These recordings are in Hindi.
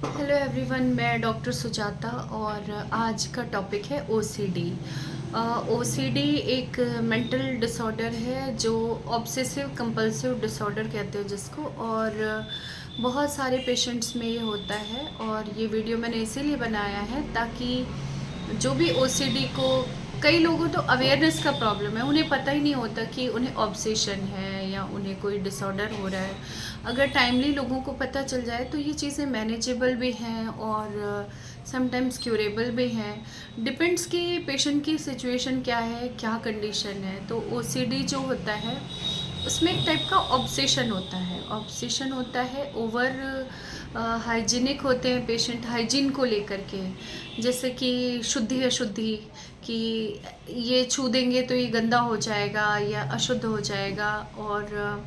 हेलो एवरीवन, मैं डॉक्टर सुजाता और आज का टॉपिक है ओसीडी। ओसीडी एक मेंटल डिसऑर्डर है जो ऑब्सेसिव कंपल्सिव डिसऑर्डर कहते हैं जिसको, और बहुत सारे पेशेंट्स में ये होता है। और ये वीडियो मैंने इसीलिए बनाया है ताकि जो भी ओसीडी को, कई लोगों तो अवेयरनेस का प्रॉब्लम है, उन्हें पता ही नहीं होता कि उन्हें ऑब्सेशन है या उन्हें कोई डिसऑर्डर हो रहा है। अगर टाइमली लोगों को पता चल जाए तो ये चीज़ें मैनेजेबल भी हैं और समटाइम्स क्यूरेबल भी हैं। डिपेंड्स कि पेशेंट की सिचुएशन क्या है, क्या कंडीशन है। तो ओसीडी जो होता है उसमें एक टाइप का ऑब्सेशन होता है। ऑब्सेशन होता है ओवर हाइजीनिक होते हैं पेशेंट, हाइजीन को लेकर के, जैसे कि शुद्धि अशुद्धि, कि ये छू देंगे तो ये गंदा हो जाएगा या अशुद्ध हो जाएगा। और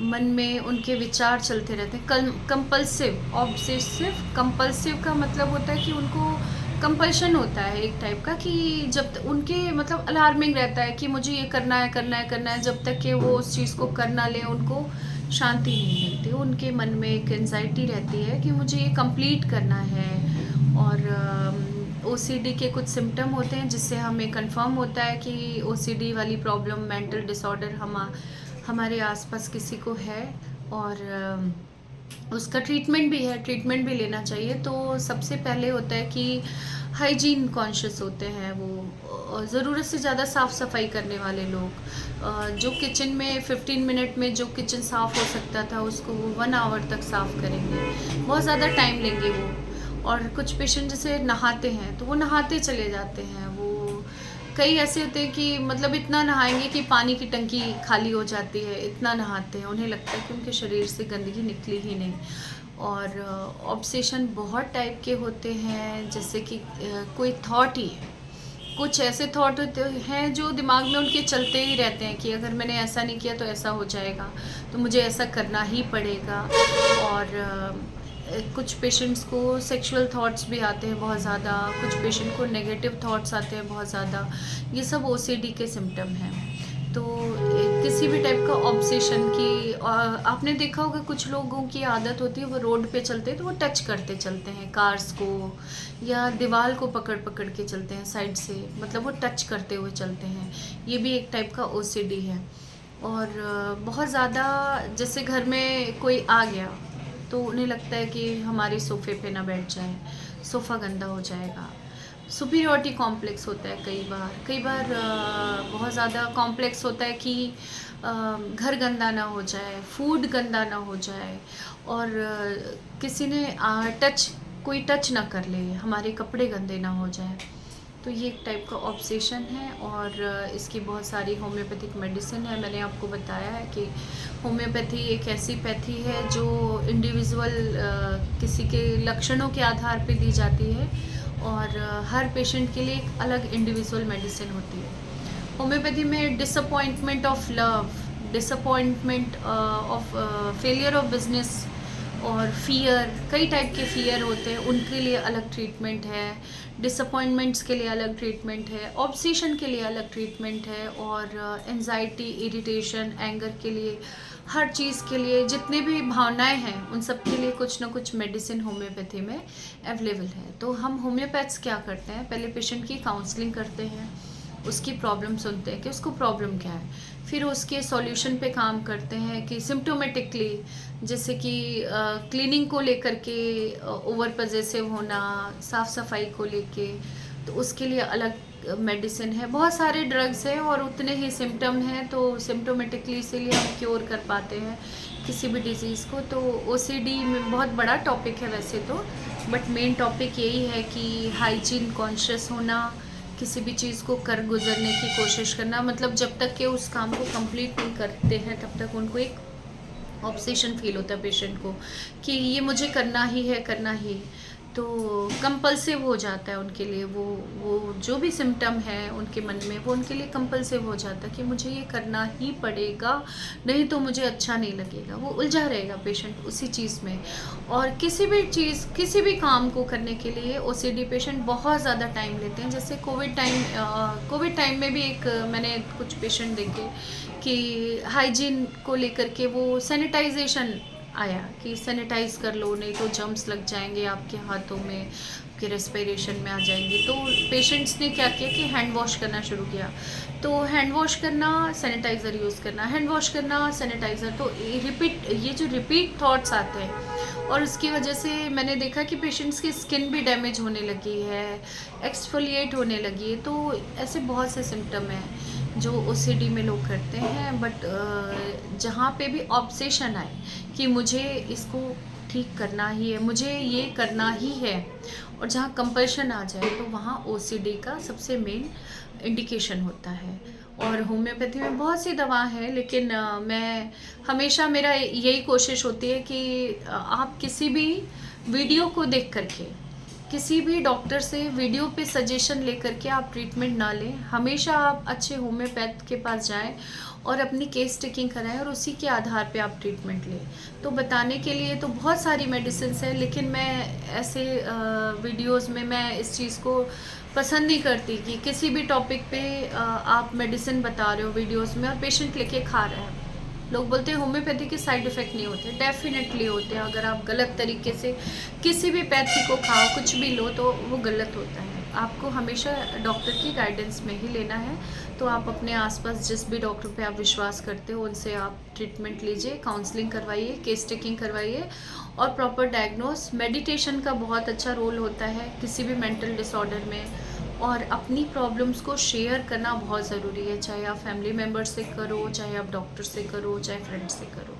मन में उनके विचार चलते रहते हैं। कंपल्सिव, ऑब्सेसिव कंपल्सिव का मतलब होता है कि उनको कंपल्शन होता है एक टाइप का, कि जब उनके मतलब अलार्मिंग रहता है कि मुझे ये करना है करना है करना है। जब तक कि वो उस चीज़ को कर ना लें उनको शांति नहीं मिलती। उनके मन में एक एंजाइटी रहती है कि मुझे ये कंप्लीट करना है। और ओसीडी के कुछ सिम्टम होते हैं जिससे हमें कंफर्म होता है कि ओसीडी वाली प्रॉब्लम, मेंटल डिसऑर्डर हमारे आसपास किसी को है। और उसका ट्रीटमेंट भी है, ट्रीटमेंट भी लेना चाहिए। तो सबसे पहले होता है कि हाइजीन कॉन्शियस होते हैं वो, ज़रूरत से ज़्यादा साफ़ सफाई करने वाले लोग। जो किचन में 15 मिनट में जो किचन साफ़ हो सकता था उसको वो 1 आवर तक साफ़ करेंगे, बहुत ज़्यादा टाइम लेंगे वो। और कुछ पेशेंट जैसे नहाते हैं तो वो नहाते चले जाते हैं। वो कई ऐसे होते हैं कि मतलब इतना नहाएंगे कि पानी की टंकी खाली हो जाती है, इतना नहाते हैं, उन्हें लगता है कि उनके शरीर से गंदगी निकली ही नहीं। और ऑब्सेशन बहुत टाइप के होते हैं, जैसे कि कोई थॉट ही है, कुछ ऐसे थॉट होते हैं जो दिमाग में उनके चलते ही रहते हैं कि अगर मैंने ऐसा नहीं किया तो ऐसा हो जाएगा, तो मुझे ऐसा करना ही पड़ेगा। और कुछ पेशेंट्स को सेक्सुअल थॉट्स भी आते हैं बहुत ज़्यादा, कुछ पेशेंट को नेगेटिव थॉट्स आते हैं बहुत ज़्यादा। ये सब ओसीडी के सिम्टम हैं। तो किसी भी टाइप का ऑब्सेशन की, आपने देखा होगा कुछ लोगों की आदत होती है वो रोड पे चलते हैं तो वो टच करते चलते हैं कार्स को, या दीवार को पकड़ पकड़ के चलते हैं साइड से, मतलब वो टच करते हुए चलते हैं। ये भी एक टाइप का ओसीडी है। और बहुत ज़्यादा, जैसे घर में कोई आ गया तो उन्हें लगता है कि हमारे सोफ़े पे ना बैठ जाए, सोफ़ा गंदा हो जाएगा। सुपीरियॉरिटी कॉम्प्लेक्स होता है कई बार बहुत ज़्यादा कॉम्प्लेक्स होता है कि घर गंदा ना हो जाए, फूड गंदा ना हो जाए, और किसी ने कोई टच ना कर ले, हमारे कपड़े गंदे ना हो जाए। तो ये एक टाइप का ऑब्सेशन है। और इसकी बहुत सारी होम्योपैथिक मेडिसिन है। मैंने आपको बताया है कि होम्योपैथी एक ऐसी पैथी है जो इंडिविजुअल किसी के लक्षणों के आधार पे दी जाती है, और हर पेशेंट के लिए एक अलग इंडिविजुअल मेडिसिन होती है। होम्योपैथी में disappointment of love, disappointment of failure of business, और फियर, कई टाइप के फियर होते हैं, उनके लिए अलग ट्रीटमेंट है। डिसअपॉइंटमेंट्स के लिए अलग ट्रीटमेंट है, ऑब्सेशन के लिए अलग ट्रीटमेंट है, और एंजाइटी, इरिटेशन, एंगर के लिए, हर चीज़ के लिए, जितने भी भावनाएं हैं उन सब के लिए कुछ ना कुछ मेडिसिन होम्योपैथी में अवेलेबल है। तो हम होम्योपैथ्स क्या करते हैं, पहले पेशेंट की काउंसलिंग करते हैं, उसकी प्रॉब्लम सुनते हैं कि उसको प्रॉब्लम क्या है, फिर उसके सॉल्यूशन पे काम करते हैं कि सिम्प्टोमेटिकली, जैसे कि क्लीनिंग को लेकर के ओवर पजेसिव होना, साफ़ सफाई को लेके, तो उसके लिए अलग मेडिसिन है। बहुत सारे ड्रग्स हैं और उतने ही सिम्टम हैं, तो सिम्प्टोमेटिकली इसीलिए हम क्योर कर पाते हैं किसी भी डिज़ीज़ को। तो ओसीडी में बहुत बड़ा टॉपिक है वैसे तो, बट मेन टॉपिक यही है कि हाइजीन कॉन्शियस होना, किसी भी चीज़ को कर गुजरने की कोशिश करना, मतलब जब तक कि उस काम को कंप्लीट नहीं करते हैं तब तक उनको एक ऑब्सेशन फील होता है पेशेंट को कि ये मुझे करना ही है करना ही। तो कंपल्सिव हो जाता है उनके लिए, वो जो भी सिम्टम है उनके मन में, वो उनके लिए कंपल्सिव हो जाता है कि मुझे ये करना ही पड़ेगा, नहीं तो मुझे अच्छा नहीं लगेगा। वो उलझा रहेगा पेशेंट उसी चीज़ में। और किसी भी काम को करने के लिए ओसीडी पेशेंट बहुत ज़्यादा टाइम लेते हैं। जैसे कोविड टाइम में भी एक मैंने कुछ पेशेंट देखे कि हाइजीन को लेकर के वो सैनिटाइजेशन आया कि सैनिटाइज कर लो, नहीं तो जर्म्स लग जाएंगे आपके हाथों में, आपके रेस्पिरेशन में आ जाएंगे। तो पेशेंट्स ने क्या किया कि हैंड वॉश करना शुरू किया। तो हैंड वॉश करना, सैनिटाइज़र यूज़ करना, हैंड वॉश करना, सैनिटाइज़र, तो ये जो रिपीट थॉट्स आते हैं, और उसकी वजह से मैंने देखा कि पेशेंट्स की स्किन भी डैमेज होने लगी है, एक्सफोलिएट होने लगी है। तो ऐसे बहुत से सिम्टम हैं जो ओसीडी में लोग करते हैं। बट जहाँ पे भी ऑब्सेशन आए कि मुझे इसको ठीक करना ही है, मुझे ये करना ही है, और जहाँ कंपल्शन आ जाए, तो वहाँ ओसीडी का सबसे मेन इंडिकेशन होता है। और होम्योपैथी में बहुत सी दवा है, लेकिन मैं हमेशा, मेरा यही कोशिश होती है कि आप किसी भी वीडियो को देख करके, किसी भी डॉक्टर से वीडियो पे सजेशन लेकर के आप ट्रीटमेंट ना लें। हमेशा आप अच्छे होम्योपैथ के पास जाएं और अपनी केस टेकिंग कराएं, और उसी के आधार पे आप ट्रीटमेंट लें। तो बताने के लिए तो बहुत सारी मेडिसिन है, लेकिन मैं ऐसे वीडियोस में मैं इस चीज़ को पसंद नहीं करती कि किसी भी टॉपिक पे आप मेडिसिन बता रहे हो वीडियोस में और पेशेंट लेके खा रहा है। लोग बोलते हैं होम्योपैथी के साइड इफ़ेक्ट नहीं होते, डेफिनेटली होते हैं। अगर आप गलत तरीके से किसी भी पैथी को खाओ, कुछ भी लो, तो वो गलत होता है। आपको हमेशा डॉक्टर की गाइडेंस में ही लेना है। तो आप अपने आसपास जिस भी डॉक्टर पे आप विश्वास करते हो, उनसे आप ट्रीटमेंट लीजिए, काउंसलिंग करवाइए, केस टेकिंग करवाइए, और प्रॉपर डायग्नोस। मेडिटेशन का बहुत अच्छा रोल होता है किसी भी मेंटल डिसऑर्डर में। और अपनी प्रॉब्लम्स को शेयर करना बहुत ज़रूरी है, चाहे आप फैमिली मेम्बर से करो, चाहे आप डॉक्टर से करो, चाहे फ्रेंड से करो।